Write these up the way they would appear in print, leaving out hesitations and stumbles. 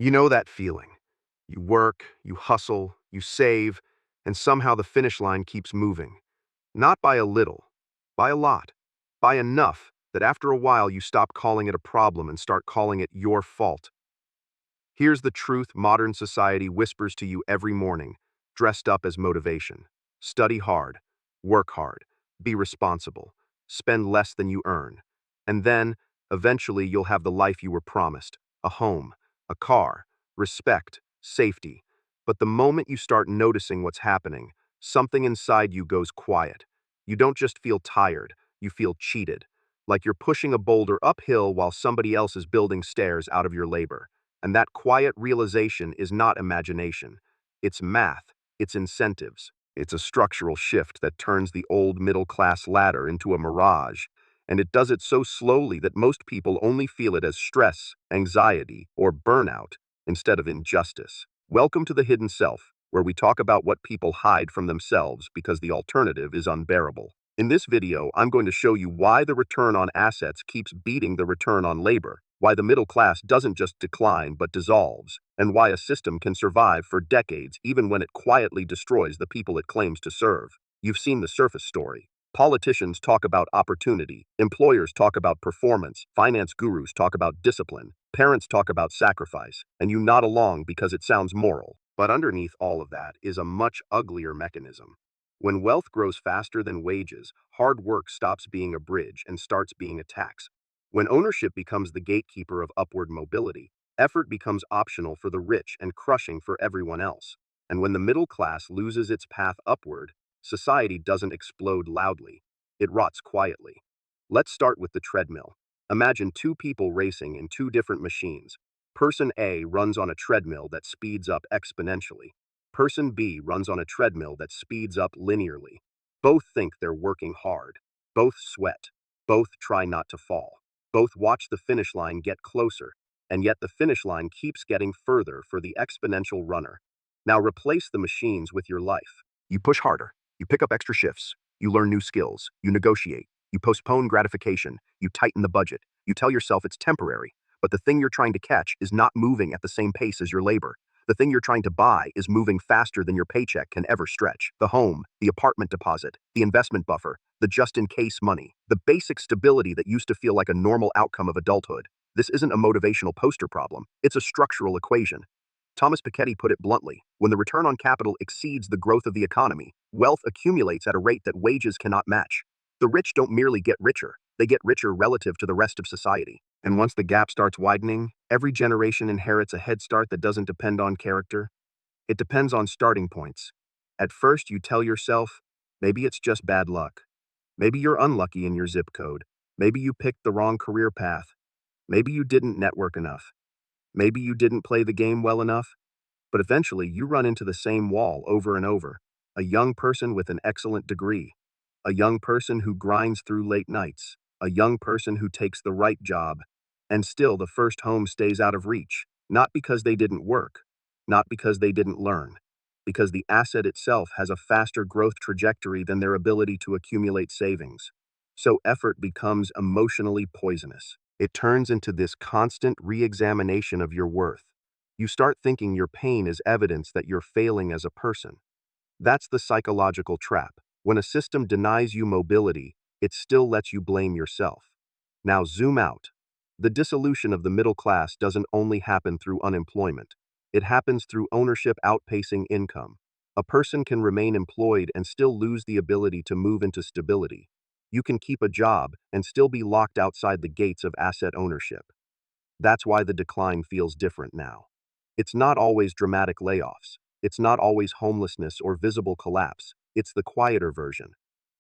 You know that feeling. You work, you hustle, you save, and somehow the finish line keeps moving. Not by a little, by a lot, by enough that after a while you stop calling it a problem and start calling it your fault. Here's the truth modern society whispers to you every morning, dressed up as motivation. Study hard, work hard, be responsible, spend less than you earn. And then, eventually, you'll have the life you were promised, a home, a car, respect, safety. But the moment you start noticing what's happening, something inside you goes quiet. You don't just feel tired, you feel cheated, like you're pushing a boulder uphill while somebody else is building stairs out of your labor. And that quiet realization is not imagination. It's math, it's incentives. It's a structural shift that turns the old middle-class ladder into a mirage, and it does it so slowly that most people only feel it as stress, anxiety, or burnout instead of injustice. Welcome to the Hidden Self, where we talk about what people hide from themselves because the alternative is unbearable. In this video, I'm going to show you why the return on assets keeps beating the return on labor, why the middle class doesn't just decline but dissolves, and why a system can survive for decades even when it quietly destroys the people it claims to serve. You've seen the surface story. Politicians talk about opportunity, employers talk about performance, finance gurus talk about discipline, parents talk about sacrifice, and you nod along because it sounds moral. But underneath all of that is a much uglier mechanism. When wealth grows faster than wages, hard work stops being a bridge and starts being a tax. When ownership becomes the gatekeeper of upward mobility, effort becomes optional for the rich and crushing for everyone else. And when the middle class loses its path upward, society doesn't explode loudly. It rots quietly. Let's start with the treadmill. Imagine two people racing in two different machines. Person A runs on a treadmill that speeds up exponentially. Person B runs on a treadmill that speeds up linearly. Both think they're working hard. Both sweat. Both try not to fall. Both watch the finish line get closer, and yet the finish line keeps getting further for the exponential runner. Now replace the machines with your life. You push harder. You pick up extra shifts. You learn new skills. You negotiate. You postpone gratification. You tighten the budget. You tell yourself it's temporary. But the thing you're trying to catch is not moving at the same pace as your labor. The thing you're trying to buy is moving faster than your paycheck can ever stretch. The home, the apartment deposit, the investment buffer, the just-in-case money, the basic stability that used to feel like a normal outcome of adulthood. This isn't a motivational poster problem. It's a structural equation. Thomas Piketty put it bluntly, when the return on capital exceeds the growth of the economy, wealth accumulates at a rate that wages cannot match. The rich don't merely get richer, they get richer relative to the rest of society. And once the gap starts widening, every generation inherits a head start that doesn't depend on character. It depends on starting points. At first, you tell yourself, maybe it's just bad luck. Maybe you're unlucky in your zip code. Maybe you picked the wrong career path. Maybe you didn't network enough. Maybe you didn't play the game well enough. But eventually, you run into the same wall over and over. A young person with an excellent degree. A young person who grinds through late nights. A young person who takes the right job. And still, the first home stays out of reach. Not because they didn't work. Not because they didn't learn. Because the asset itself has a faster growth trajectory than their ability to accumulate savings. So effort becomes emotionally poisonous. It turns into this constant re-examination of your worth. You start thinking your pain is evidence that you're failing as a person. That's the psychological trap. When a system denies you mobility, it still lets you blame yourself. Now zoom out. The dissolution of the middle class doesn't only happen through unemployment. It happens through ownership outpacing income. A person can remain employed and still lose the ability to move into stability. You can keep a job and still be locked outside the gates of asset ownership. That's why the decline feels different now. It's not always dramatic layoffs. It's not always homelessness or visible collapse. It's the quieter version.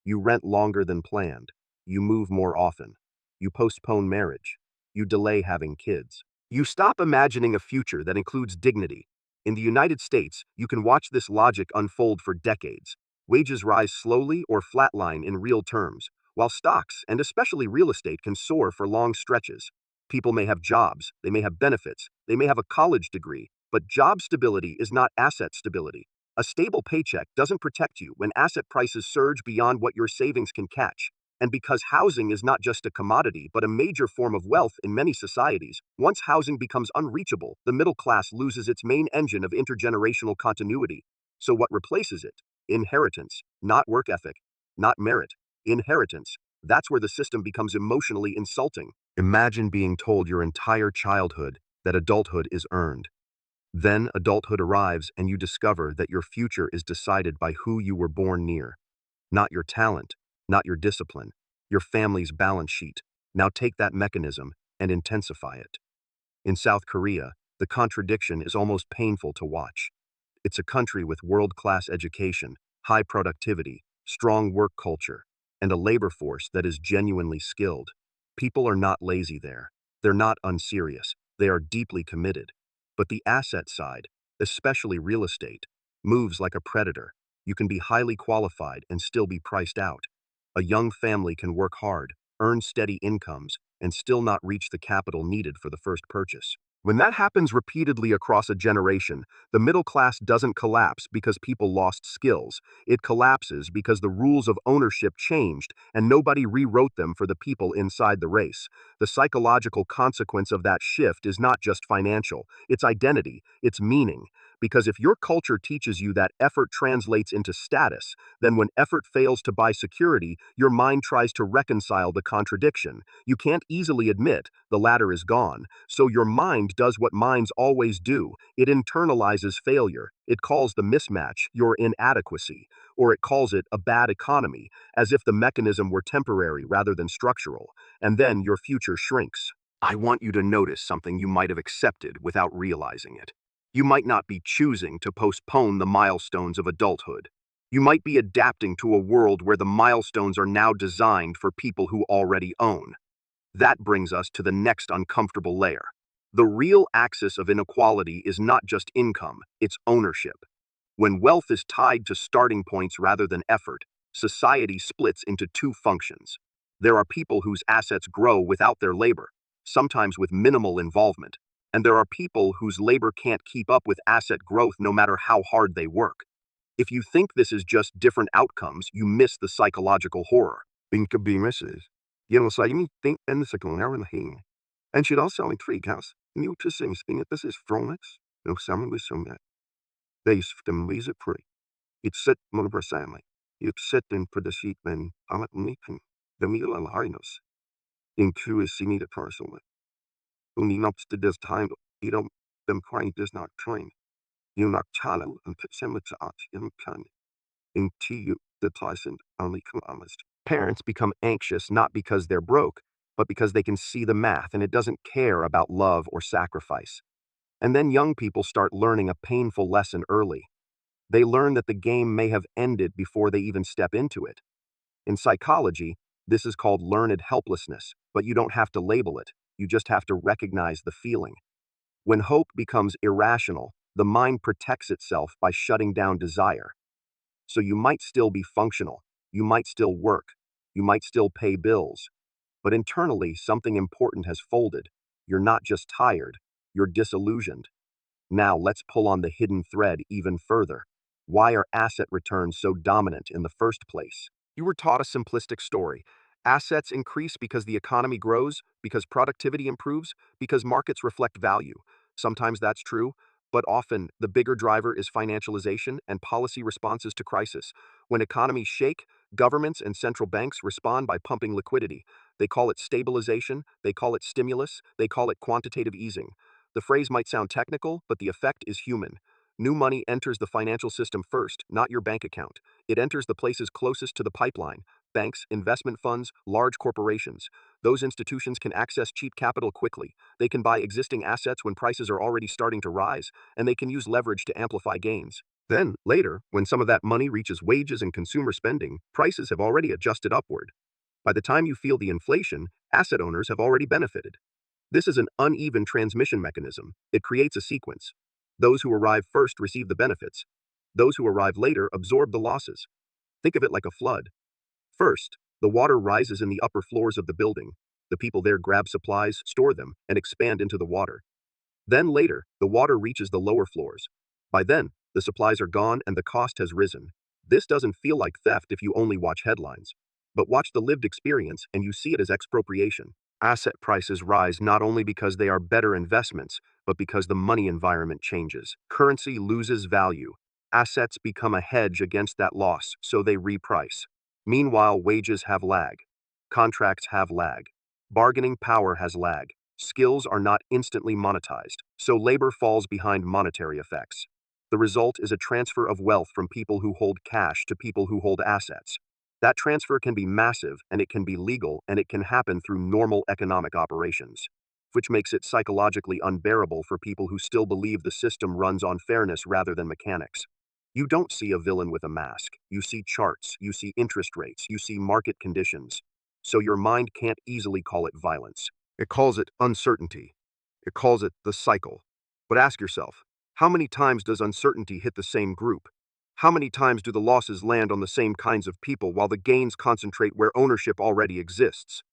You rent longer than planned. You move more often. You postpone marriage. You delay having kids. You stop imagining a future that includes dignity. In the United States, you can watch this logic unfold for decades. Wages rise slowly or flatline in real terms, while stocks, and especially real estate, can soar for long stretches. People may have jobs, they may have benefits, they may have a college degree, but job stability is not asset stability. A stable paycheck doesn't protect you when asset prices surge beyond what your savings can catch. And because housing is not just a commodity but a major form of wealth in many societies, once housing becomes unreachable, the middle class loses its main engine of intergenerational continuity. So what replaces it? Inheritance, not work ethic, not merit. Inheritance. That's where the system becomes emotionally insulting. Imagine being told your entire childhood that adulthood is earned. Then adulthood arrives and you discover that your future is decided by who you were born near. Not your talent, not your discipline, your family's balance sheet. Now take that mechanism and intensify it. In South Korea, the contradiction is almost painful to watch. It's a country with world-class education, high productivity, strong work culture, and a labor force that is genuinely skilled. People are not lazy there. They're not unserious. They are deeply committed. But the asset side, especially real estate, moves like a predator. You can be highly qualified and still be priced out. A young family can work hard, earn steady incomes, and still not reach the capital needed for the first purchase. When that happens repeatedly across a generation, the middle class doesn't collapse because people lost skills. It collapses because the rules of ownership changed and nobody rewrote them for the people inside the race. The psychological consequence of that shift is not just financial, it's identity, it's meaning. Because if your culture teaches you that effort translates into status, then when effort fails to buy security, your mind tries to reconcile the contradiction. You can't easily admit the latter is gone, so your mind does what minds always do. It internalizes failure. It calls the mismatch your inadequacy, or it calls it a bad economy, as if the mechanism were temporary rather than structural, and then your future shrinks. I want you to notice something you might have accepted without realizing it. You might not be choosing to postpone the milestones of adulthood. You might be adapting to a world where the milestones are now designed for people who already own. That brings us to the next uncomfortable layer. The real axis of inequality is not just income, it's ownership. When wealth is tied to starting points rather than effort, society splits into two functions. There are people whose assets grow without their labor, sometimes with minimal involvement, and there are people whose labor can't keep up with asset growth no matter how hard they work. If you think this is just different outcomes, you miss the psychological horror. Binka misses. You know, so you think in the second hour in the hand. And she'd also intrigue house. New to sing thing this is Fronex. No salmon with some that. They them music free. It's set one per family. It's set in for the sheep and I'm at meeting. The meal and highness. In true is singing the parcel. When he knocks to this time, you don't them crying does not train. You not channel and put some to arch in can. In you the pleasant only kilometers. Parents become anxious not because they're broke, but because they can see the math and it doesn't care about love or sacrifice. And then young people start learning a painful lesson early. They learn that the game may have ended before they even step into it. In psychology, this is called learned helplessness, but you don't have to label it. You just have to recognize the feeling. When hope becomes irrational, the mind protects itself by shutting down desire. So you might still be functional, you might still work, you might still pay bills, but internally something important has folded. You're not just tired, you're disillusioned. Now let's pull on the hidden thread even further. Why are asset returns so dominant in the first place? You were taught a simplistic story. Assets increase because the economy grows, because productivity improves, because markets reflect value. Sometimes that's true, but often the bigger driver is financialization and policy responses to crisis. When economies shake, governments and central banks respond by pumping liquidity. They call it stabilization, they call it stimulus, they call it quantitative easing. The phrase might sound technical, but the effect is human. New money enters the financial system first, not your bank account. It enters the places closest to the pipeline: banks, investment funds, large corporations. Those institutions can access cheap capital quickly. They can buy existing assets when prices are already starting to rise, and they can use leverage to amplify gains. Then, later, when some of that money reaches wages and consumer spending, prices have already adjusted upward. By the time you feel the inflation, asset owners have already benefited. This is an uneven transmission mechanism. It creates a sequence. Those who arrive first receive the benefits. Those who arrive later absorb the losses. Think of it like a flood. First, the water rises in the upper floors of the building. The people there grab supplies, store them, and expand into the water. Then later, the water reaches the lower floors. By then, the supplies are gone and the cost has risen. This doesn't feel like theft if you only watch headlines. But watch the lived experience and you see it as expropriation. Asset prices rise not only because they are better investments, but because the money environment changes. Currency loses value. Assets become a hedge against that loss, so they reprice. Meanwhile, wages have lag. Contracts have lag. Bargaining power has lag. Skills are not instantly monetized, so labor falls behind monetary effects. The result is a transfer of wealth from people who hold cash to people who hold assets. That transfer can be massive, and it can be legal, and it can happen through normal economic operations, which makes it psychologically unbearable for people who still believe the system runs on fairness rather than mechanics. You don't see a villain with a mask. You see charts, you see interest rates, you see market conditions. So your mind can't easily call it violence. It calls it uncertainty. It calls it the cycle. But ask yourself, how many times does uncertainty hit the same group? How many times do the losses land on the same kinds of people while the gains concentrate where ownership already exists?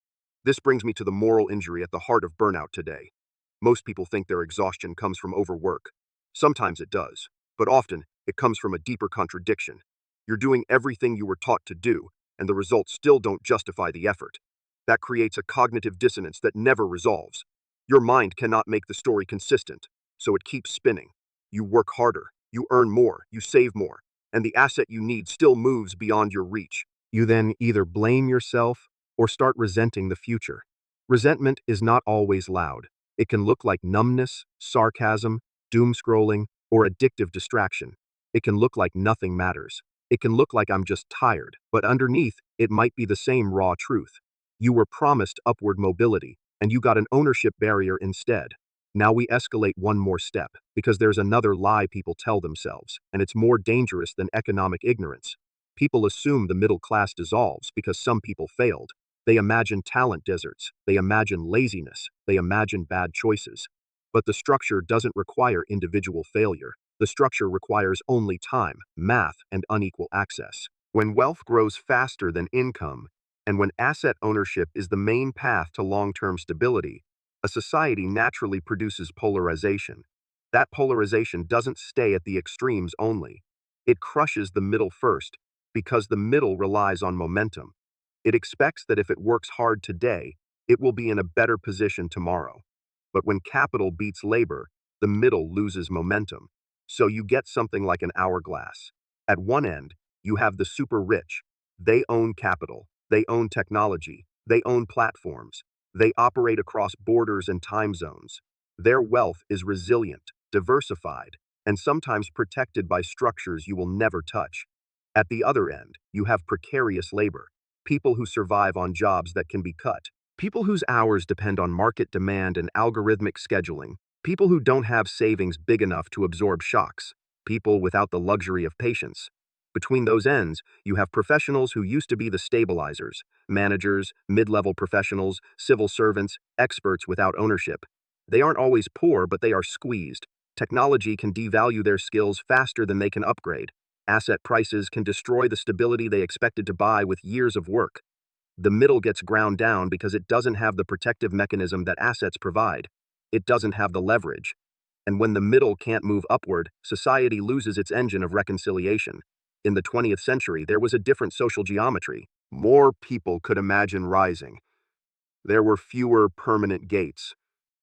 This brings me to the moral injury at the heart of burnout today. Most people think their exhaustion comes from overwork. Sometimes it does, but often it comes from a deeper contradiction. You're doing everything you were taught to do, and the results still don't justify the effort. That creates a cognitive dissonance that never resolves. Your mind cannot make the story consistent, so it keeps spinning. You work harder, you earn more, you save more, and the asset you need still moves beyond your reach. You then either blame yourself or start resenting the future. Resentment is not always loud. It can look like numbness, sarcasm, doom scrolling, or addictive distraction. It can look like nothing matters. It can look like I'm just tired, but underneath, it might be the same raw truth. You were promised upward mobility, and you got an ownership barrier instead. Now we escalate one more step, because there's another lie people tell themselves, and it's more dangerous than economic ignorance. People assume the middle class dissolves because some people failed. They imagine talent deserts, they imagine laziness, they imagine bad choices. But the structure doesn't require individual failure. The structure requires only time, math, and unequal access. When wealth grows faster than income, and when asset ownership is the main path to long-term stability, a society naturally produces polarization. That polarization doesn't stay at the extremes only. It crushes the middle first, because the middle relies on momentum. It expects that if it works hard today, it will be in a better position tomorrow. But when capital beats labor, the middle loses momentum. So you get something like an hourglass. At one end, you have the super rich. They own capital, they own technology, they own platforms, they operate across borders and time zones. Their wealth is resilient, diversified, and sometimes protected by structures you will never touch. At the other end, you have precarious labor, people who survive on jobs that can be cut, people whose hours depend on market demand and algorithmic scheduling, people who don't have savings big enough to absorb shocks, people without the luxury of patience. Between those ends, you have professionals who used to be the stabilizers, managers, mid-level professionals, civil servants, experts without ownership. They aren't always poor, but they are squeezed. Technology can devalue their skills faster than they can upgrade. Asset prices can destroy the stability they expected to buy with years of work. The middle gets ground down because it doesn't have the protective mechanism that assets provide. It doesn't have the leverage. And when the middle can't move upward, society loses its engine of reconciliation. In the 20th century, there was a different social geometry. More people could imagine rising. There were fewer permanent gates.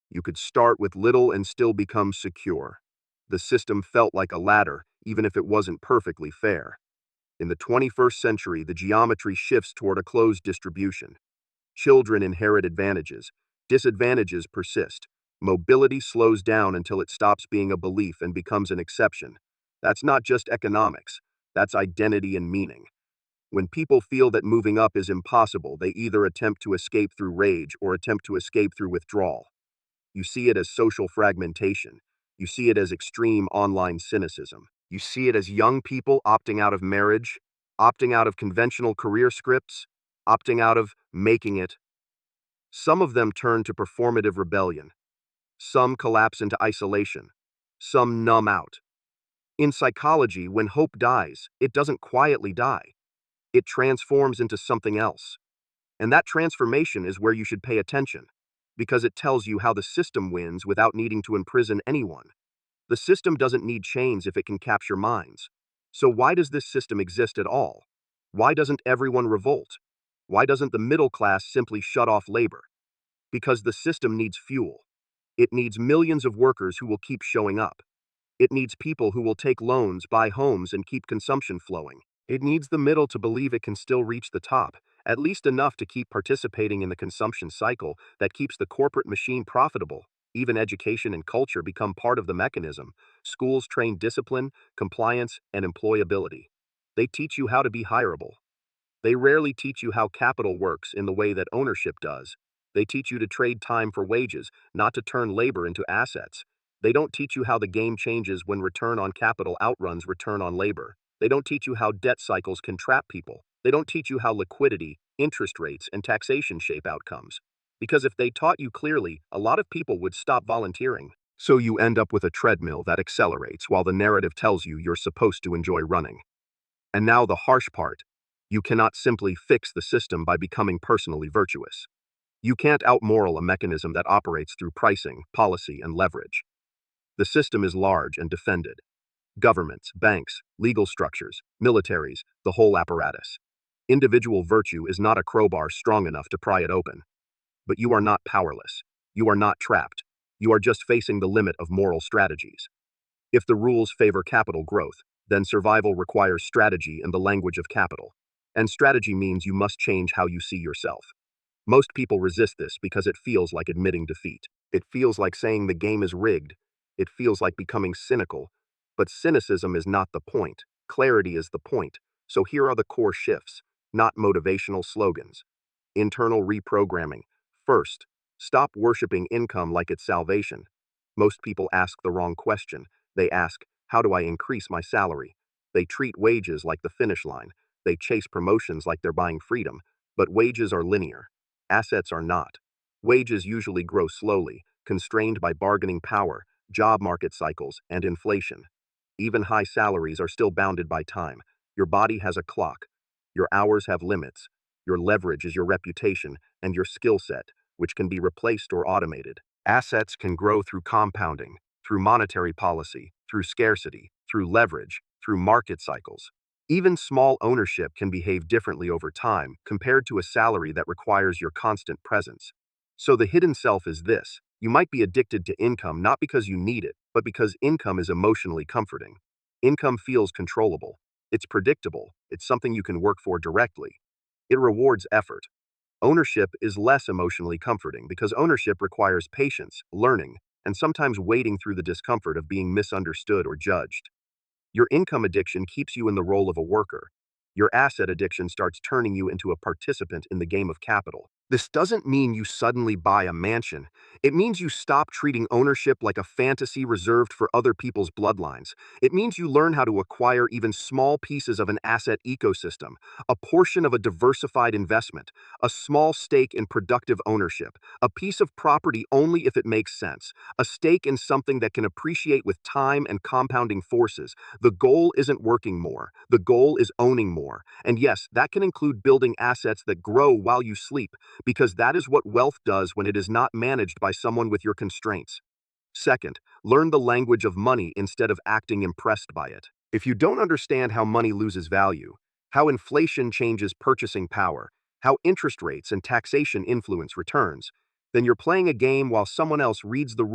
You could start with little and still become secure. The system felt like a ladder, even if it wasn't perfectly fair. In the 21st century, the geometry shifts toward a closed distribution. Children inherit advantages. Disadvantages persist. Mobility slows down until it stops being a belief and becomes an exception. That's not just economics. That's identity and meaning. When people feel that moving up is impossible, they either attempt to escape through rage or attempt to escape through withdrawal. You see it as social fragmentation. You see it as extreme online cynicism. You see it as young people opting out of marriage, opting out of conventional career scripts, opting out of making it. Some of them turn to performative rebellion. Some collapse into isolation. Some numb out. In psychology, when hope dies, it doesn't quietly die. It transforms into something else. And that transformation is where you should pay attention, because it tells you how the system wins without needing to imprison anyone. The system doesn't need chains if it can capture minds. So why does this system exist at all? Why doesn't everyone revolt? Why doesn't the middle class simply shut off labor? Because the system needs fuel. It needs millions of workers who will keep showing up. It needs people who will take loans, buy homes, and keep consumption flowing. It needs the middle to believe it can still reach the top, at least enough to keep participating in the consumption cycle that keeps the corporate machine profitable. Even education and culture become part of the mechanism. Schools train discipline, compliance, and employability. They teach you how to be hireable. They rarely teach you how capital works in the way that ownership does. They teach you to trade time for wages, not to turn labor into assets. They don't teach you how the game changes when return on capital outruns return on labor. They don't teach you how debt cycles can trap people. They don't teach you how liquidity, interest rates, and taxation shape outcomes. Because if they taught you clearly, a lot of people would stop volunteering. So you end up with a treadmill that accelerates while the narrative tells you you're supposed to enjoy running. And now the harsh part. You cannot simply fix the system by becoming personally virtuous. You can't outmoral a mechanism that operates through pricing, policy, and leverage. The system is large and defended. Governments, banks, legal structures, militaries, the whole apparatus. Individual virtue is not a crowbar strong enough to pry it open. But you are not powerless. You are not trapped. You are just facing the limit of moral strategies. If the rules favor capital growth, then survival requires strategy in the language of capital. And strategy means you must change how you see yourself. Most people resist this because it feels like admitting defeat. It feels like saying the game is rigged. It feels like becoming cynical. But cynicism is not the point. Clarity is the point. So here are the core shifts, not motivational slogans. Internal reprogramming. First, stop worshiping income like it's salvation. Most people ask the wrong question. They ask, how do I increase my salary? They treat wages like the finish line. They chase promotions like they're buying freedom. But wages are linear. Assets are not. Wages usually grow slowly, constrained by bargaining power, job market cycles, and inflation. Even high salaries are still bounded by time. Your body has a clock. Your hours have limits. Your leverage is your reputation and your skill set, which can be replaced or automated. Assets can grow through compounding, through monetary policy, through scarcity, through leverage, through market cycles. Even small ownership can behave differently over time compared to a salary that requires your constant presence. So the hidden self is this. You might be addicted to income not because you need it, but because income is emotionally comforting. Income feels controllable. It's predictable. It's something you can work for directly. It rewards effort. Ownership is less emotionally comforting because ownership requires patience, learning, and sometimes wading through the discomfort of being misunderstood or judged. Your income addiction keeps you in the role of a worker. Your asset addiction starts turning you into a participant in the game of capital. This doesn't mean you suddenly buy a mansion. It means you stop treating ownership like a fantasy reserved for other people's bloodlines. It means you learn how to acquire even small pieces of an asset ecosystem, a portion of a diversified investment, a small stake in productive ownership, a piece of property only if it makes sense, a stake in something that can appreciate with time and compounding forces. The goal isn't working more. The goal is owning more. And yes, that can include building assets that grow while you sleep, because that is what wealth does when it is not managed by someone with your constraints. Second, learn the language of money instead of acting impressed by it. If you don't understand how money loses value, how inflation changes purchasing power, how interest rates and taxation influence returns, then you're playing a game while someone else reads the